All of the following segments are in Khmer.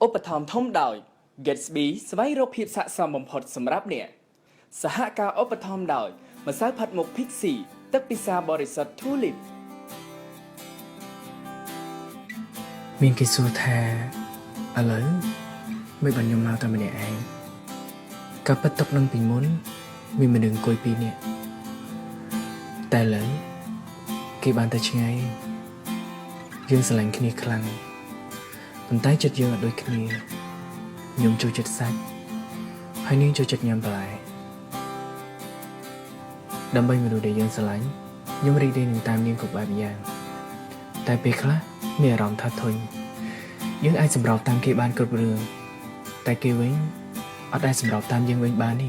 ឧបត្ថម្ភធំដោយ Gatsby ស្វែងរកភាពស័ក្តិសមបំផុតសម្រាប់អ្នកសហការឧបត្ថម្ភដោយម្សៅផាត់មុខ Pixie ទឹកពិសាបរិសុទ្ធ Tulip មានគេសួរថាឥឡូវមិនបានខ្ញុំមកតែម្នាក់ឯងក៏ពិតទុកនឹងពីមុនមានមនុស្សអង្គុយ2នាក់តែឥឡូវគេបានទៅឆ្ងាយយើងស្រឡាញ់គ្នាខ្លាំងប៉ុន្តែចិត្តយើងអត់ដូចគ្នាខ្ញុំចូលចិត្តសាច់ហើយនាងចូលចិត្តញ៉ាំបន្លែដើម្បីមនុស្សដែលយើងស្រឡាញ់ខ្ញុំរីករាយនឹងតាមនាងគ្រប់បែបយ៉ាងតែពេលខ្លះមានអារម្មណ៍ថាធុញយើងអាចសម្របតាមគេបានគ្រប់រឿងតែគេវិញអត់អាចសម្របតាមយើងវិញបានទេ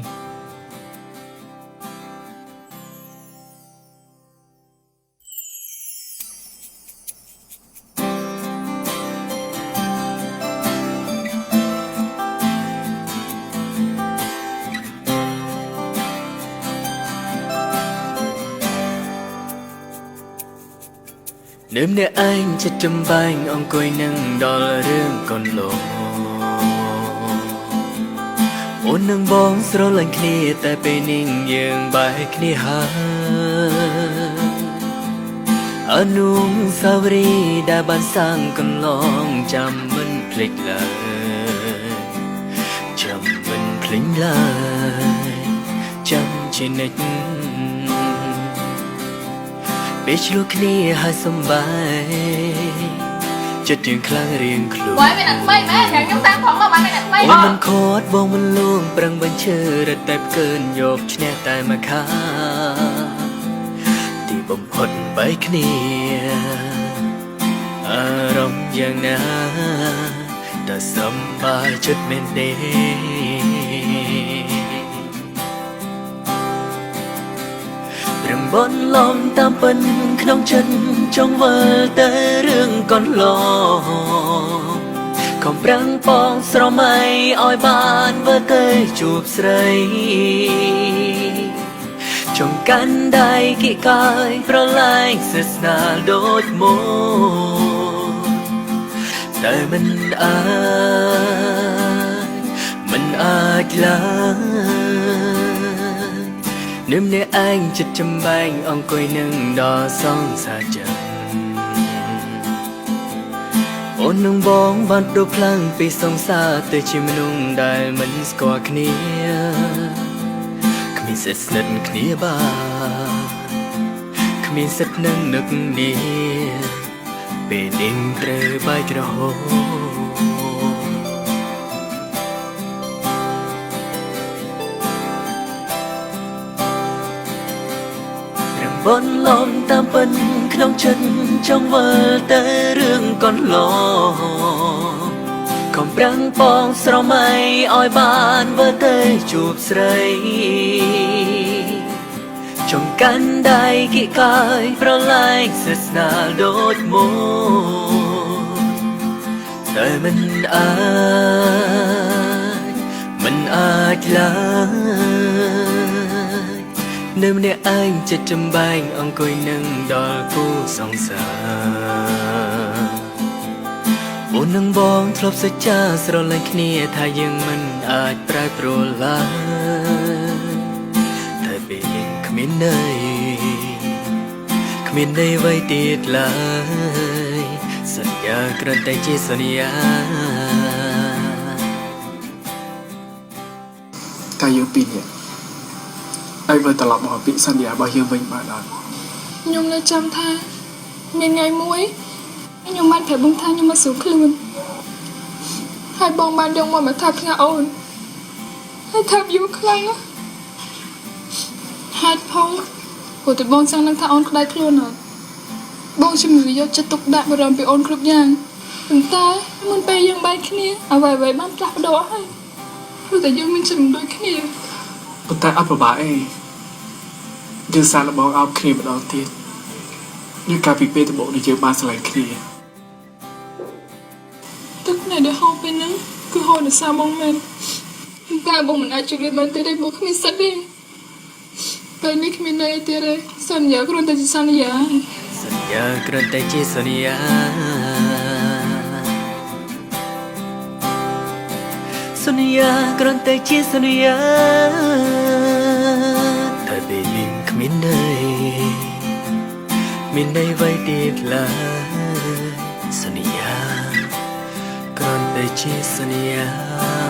នឹមអ្នកឯងចិត្តចំបែងអង្គុយនឹងដល់រឿងកូនលោអូននឹងបងស្រលាញ់គ្នាតែពេលនេះយើងបែកគ្នាហើយអនុស្សាវរីយ៍ដែលបានសាងកន្លងចាំមិនភ្លេចឡើយចាំមិនភ្លេចឡើយចាំជានិច្ចពេលឆ្លុះគ្នាហើយសំបាយចិត្តយើងខ្លាំងរៀងខ្លួនបងមានអ្នកថ្មីមែនខ្ញុំតាមផងមកបងមានអ្នកថ្មីអូនមិនខត់បងមិនលួងប្រឹងបញ្ឈើរត់តែផ្កើនយកឈ្នះតែមកខាទីបំផុតបែកគ្នាអារម្មណ៍យ៉ាងណាតែសំបាយចិត្តមែនទេរំបន់លំតាមពិនក្នុងចិត្តចង់វិលទៅរឿងកូនលោខំប្រាំងបងស្រមៃឲ្យបានវិលទៅជួបស្រីចង់កាន់ដៃគិកាយប្រឡាយស្និទ្ធស្នាលដូចមកតែមិនអាចឡើយនឹមអ្នកឯងចិត្តចំបែងអង្គុយនឹងដល់សងសាចិនអូននឹងបងបានដូរផ្លាំងពីសងសាទៅជាមនុស្សដែលមិនស្គាល់គ្នាគ្មានសិទ្ធិស្និទ្ធគ្នាបានគ្មានសិទ្ធិនឹងនឹកនេះពេលនេះត្រូវបែកក្រហមបនលំតាមពិនក្នុងចិត្តចង់វិលទៅរឿងកូនលោខំប្រាំងបងស្រមៃឲ្យបានវិលទៅជួបស្រីចង់កាន់ដៃគិកាយប្រឡាយស្និទ្ធស្នាលដូចមកតែមិនអាចឡើយនឹមអ្នកឯងចិត្តចំបែងអង្គុយនឹងដល់គូសង្សារអូននឹងបងធ្លាប់សច្ចាស្រឡាញ់គ្នាថាយើងមិនអាចប្រែប្រួលឡើយតែពេលនេះគ្មានន័យអ្វីទៀតឡើយសន្យាគ្រាន់តែជាសន្យាតែយើងពីរនាក់ហើយវិលត្រឡប់មកពីសន្យារបស់យើងវិញបានអត់ខ្ញុំនៅចាំថាមានថ្ងៃមួយខ្ញុំបានប្រាប់បងថាខ្ញុំមកស្រុកខ្លួនហើយបងបានយកមកថាផ្ញើអូនហើយថាយូរខ្លាំងណាស់ហេតុផលព្រោះតែបងចង់នឹងថាអូនក្តៅខ្លួនអត់បងជំនឿយកចិត្តទុកដាក់បារម្ភពីអូនគ្រប់យ៉ាងប៉ុន្តែមុនពេលយើងបែកគ្នាអ្វីៗបានផ្លាស់ប្ដូរហើយព្រោះតែយើងមានចិត្តមិនដូចគ្នាប៉ុន្តែអត់ប្របាអីយើងសាកល្បងអោបគ្នាម្ដងទៀតយើងកាលពីពេលដំបូងដែលយើងបានស្រឡាញ់គ្នាទឹកនេះដែលហូរពេលហ្នឹងគឺហូរដោយសារបងមែនតែបងមិនអាចជួយបានទេព្រោះគ្មានសិទ្ធិទេពេលនេះគ្មានន័យទេសន្យាគ្រាន់តែជាសន្យាគ្រាន់តែជាសន្យា សន្យាគ្រាន់តែជាសន្យាតែពេលនេះគ្មានន័យមានន័យអ្វីទៀតឡើយសន្យាគ្រាន់តែជាសន្យា